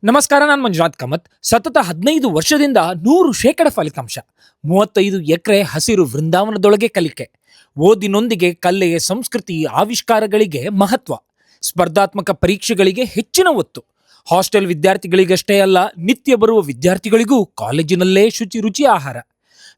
ನಮಸ್ಕಾರ, ನಾನು ಮಂಜುನಾಥ್ ಕಾಮತ್. ಸತತ 15 ವರ್ಷದಿಂದ 100% ಫಲಿತಾಂಶ, 35 ಎಕರೆ ಹಸಿರು ವೃಂದಾವನದೊಳಗೆ ಕಲಿಕೆ, ಓದಿನೊಂದಿಗೆ ಕಲೆ, ಸಂಸ್ಕೃತಿ, ಆವಿಷ್ಕಾರಗಳಿಗೆ ಮಹತ್ವ, ಸ್ಪರ್ಧಾತ್ಮಕ ಪರೀಕ್ಷೆಗಳಿಗೆ ಹೆಚ್ಚಿನ ಒತ್ತು, ಹಾಸ್ಟೆಲ್ ವಿದ್ಯಾರ್ಥಿಗಳಿಗಷ್ಟೇ ಅಲ್ಲ, ನಿತ್ಯ ಬರುವ ವಿದ್ಯಾರ್ಥಿಗಳಿಗೂ ಕಾಲೇಜಿನಲ್ಲೇ ರುಚಿ ಆಹಾರ,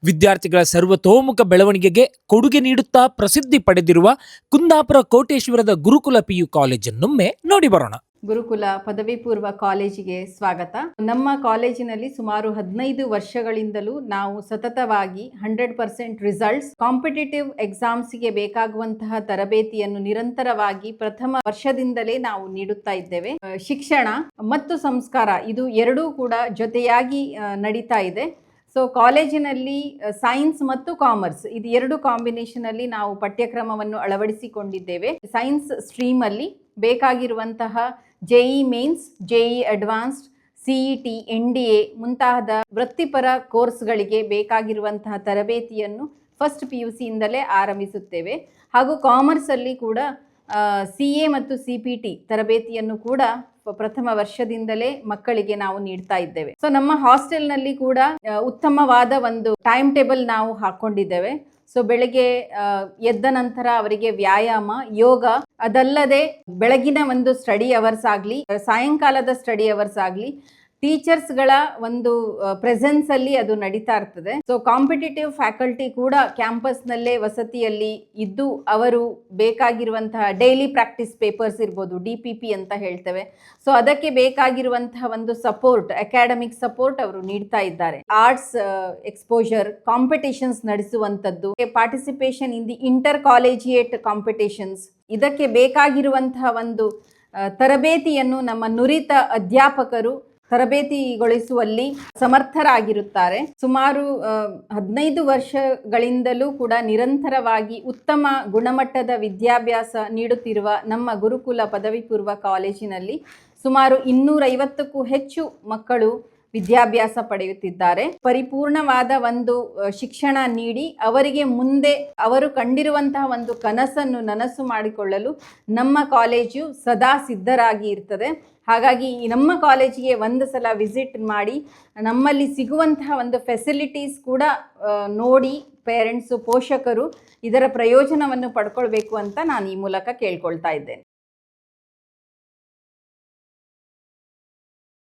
ವಿದ್ಯಾರ್ಥಿಗಳ ಸರ್ವತೋಮುಖ ಬೆಳವಣಿಗೆಗೆ ಕೊಡುಗೆ ನೀಡುತ್ತಾ ಪ್ರಸಿದ್ಧಿ ಪಡೆದಿರುವ ಕುಂದಾಪುರ ಕೋಟೇಶ್ವರದ ಗುರುಕುಲ PU ಕಾಲೇಜನ್ನೊಮ್ಮೆ ನೋಡಿ ಬರೋಣ. ಗುರುಕುಲ ಪದವಿ ಪೂರ್ವ ಕಾಲೇಜಿಗೆ ಸ್ವಾಗತ. ನಮ್ಮ ಕಾಲೇಜಿನಲ್ಲಿ ಸುಮಾರು 15 ವರ್ಷಗಳಿಂದಲೂ ನಾವು ಸತತವಾಗಿ 100% ರಿಸಲ್ಟ್ಸ್, ಕಾಂಪಿಟೇಟಿವ್ ಎಕ್ಸಾಮ್ಸ್ಗೆ ಬೇಕಾಗುವಂತಹ ತರಬೇತಿಯನ್ನು ನಿರಂತರವಾಗಿ ಪ್ರಥಮ ವರ್ಷದಿಂದಲೇ ನಾವು ನೀಡುತ್ತಾ ಇದ್ದೇವೆ. ಶಿಕ್ಷಣ ಮತ್ತು ಸಂಸ್ಕಾರ ಇದು ಎರಡೂ ಕೂಡ ಜೊತೆಯಾಗಿ ನಡೀತಾ ಇದೆ. ಸೊ ಕಾಲೇಜಿನಲ್ಲಿ ಸೈನ್ಸ್ ಮತ್ತು ಕಾಮರ್ಸ್ ಇದು ಎರಡು ಕಾಂಬಿನೇಷನ್ ಅಲ್ಲಿ ನಾವು ಪಠ್ಯಕ್ರಮವನ್ನು ಅಳವಡಿಸಿಕೊಂಡಿದ್ದೇವೆ. ಸೈನ್ಸ್ ಸ್ಟ್ರೀಮ್ ಅಲ್ಲಿ ಬೇಕಾಗಿರುವಂತಹ JEE mains, JEE advanced, CET, NDA ಮುಂತಾದ ವೃತ್ತಿಪರ ಕೋರ್ಸ್ಗಳಿಗೆ ಬೇಕಾಗಿರುವಂತಹ ತರಬೇತಿಯನ್ನು ಫಸ್ಟ್ PUC ಇಂದಲೇ ಆರಂಭಿಸುತ್ತೇವೆ. ಹಾಗೂ ಕಾಮರ್ಸ್ ಅಲ್ಲಿ ಕೂಡ CA ಮತ್ತು CPT ತರಬೇತಿಯನ್ನು ಕೂಡ ಪ್ರಥಮ ವರ್ಷದಿಂದಲೇ ಮಕ್ಕಳಿಗೆ ನಾವು ನೀಡ್ತಾ ಇದ್ದೇವೆ. ಸೊ ನಮ್ಮ ಹಾಸ್ಟೆಲ್ನಲ್ಲಿ ಕೂಡ ಉತ್ತಮವಾದ ಒಂದು ಟೈಮ್ ಟೇಬಲ್ ನಾವು ಹಾಕೊಂಡಿದ್ದೇವೆ. ಸೊ ಬೆಳಗ್ಗೆ ಎದ್ದ ನಂತರ ಅವರಿಗೆ ವ್ಯಾಯಾಮ, ಯೋಗ, ಅದಲ್ಲದೆ ಬೆಳಗಿನ ಒಂದು ಸ್ಟಡಿ ಅವರ್ಸ್ ಆಗಲಿ, ಸಾಯಂಕಾಲದ ಸ್ಟಡಿ ಅವರ್ಸ್ ಆಗಲಿ, ಟೀಚರ್ಸ್ಗಳ ಒಂದು ಪ್ರೆಸೆನ್ಸ್ ಅಲ್ಲಿ ಅದು ನಡೀತಾ ಇರ್ತದೆ. ಸೊ ಕಾಂಪಿಟೇಟಿವ್ ಫ್ಯಾಕಲ್ಟಿ ಕೂಡ ಕ್ಯಾಂಪಸ್ನಲ್ಲೇ ವಸತಿಯಲ್ಲಿ ಇದ್ದು ಅವರು ಬೇಕಾಗಿರುವಂತಹ ಡೈಲಿ ಪ್ರಾಕ್ಟೀಸ್ ಪೇಪರ್ಸ್ ಇರ್ಬೋದು, DPP ಅಂತ ಹೇಳ್ತೇವೆ. ಸೊ ಅದಕ್ಕೆ ಬೇಕಾಗಿರುವಂತಹ ಒಂದು ಸಪೋರ್ಟ್, ಅಕಾಡೆಮಿಕ್ ಸಪೋರ್ಟ್ ಅವರು ನೀಡ್ತಾ ಇದ್ದಾರೆ. ಆರ್ಟ್ಸ್ ಎಕ್ಸ್ಪೋಜರ್, ಕಾಂಪಿಟೇಷನ್ಸ್ ನಡೆಸುವಂಥದ್ದು, participation in the inter collegiate competitions, ಇದಕ್ಕೆ ಬೇಕಾಗಿರುವಂತಹ ಒಂದು ತರಬೇತಿಯನ್ನು ನಮ್ಮ ನುರಿತ ಅಧ್ಯಾಪಕರು ತರಬೇತಿಗೊಳಿಸುವಲ್ಲಿ ಸಮರ್ಥರಾಗಿರುತ್ತಾರೆ. ಸುಮಾರು 15 ವರ್ಷಗಳಿಂದಲೂ ಕೂಡ ನಿರಂತರವಾಗಿ ಉತ್ತಮ ಗುಣಮಟ್ಟದ ವಿದ್ಯಾಭ್ಯಾಸ ನೀಡುತ್ತಿರುವ ನಮ್ಮ ಗುರುಕುಲ ಪದವಿ ಪೂರ್ವ ಕಾಲೇಜಿನಲ್ಲಿ ಸುಮಾರು 250ಕ್ಕೂ ಹೆಚ್ಚು ಮಕ್ಕಳು ವಿದ್ಯಾಭ್ಯಾಸ ಪಡೆಯುತ್ತಿದ್ದಾರೆ. ಪರಿಪೂರ್ಣವಾದ ಒಂದು ಶಿಕ್ಷಣ ನೀಡಿ ಅವರಿಗೆ ಮುಂದೆ ಅವರು ಕಂಡಿರುವಂತಹ ಒಂದು ಕನಸನ್ನು ನನಸು ಮಾಡಿಕೊಳ್ಳಲು ನಮ್ಮ ಕಾಲೇಜು ಸದಾ ಸಿದ್ಧರಾಗಿ ಇರ್ತದೆ. ಹಾಗಾಗಿ ನಮ್ಮ ಕಾಲೇಜಿಗೆ ಒಂದು ಸಲ ವಿಸಿಟ್ ಮಾಡಿ ನಮ್ಮಲ್ಲಿ ಸಿಗುವಂತಹ ಒಂದು ಫೆಸಿಲಿಟೀಸ್ ಕೂಡ ನೋಡಿ ಪೇರೆಂಟ್ಸು, ಪೋಷಕರು ಇದರ ಪ್ರಯೋಜನವನ್ನು ಪಡ್ಕೊಳ್ಬೇಕು ಅಂತ ನಾನು ಈ ಮೂಲಕ ಕೇಳ್ಕೊಳ್ತಾ ಇದ್ದೇನೆ.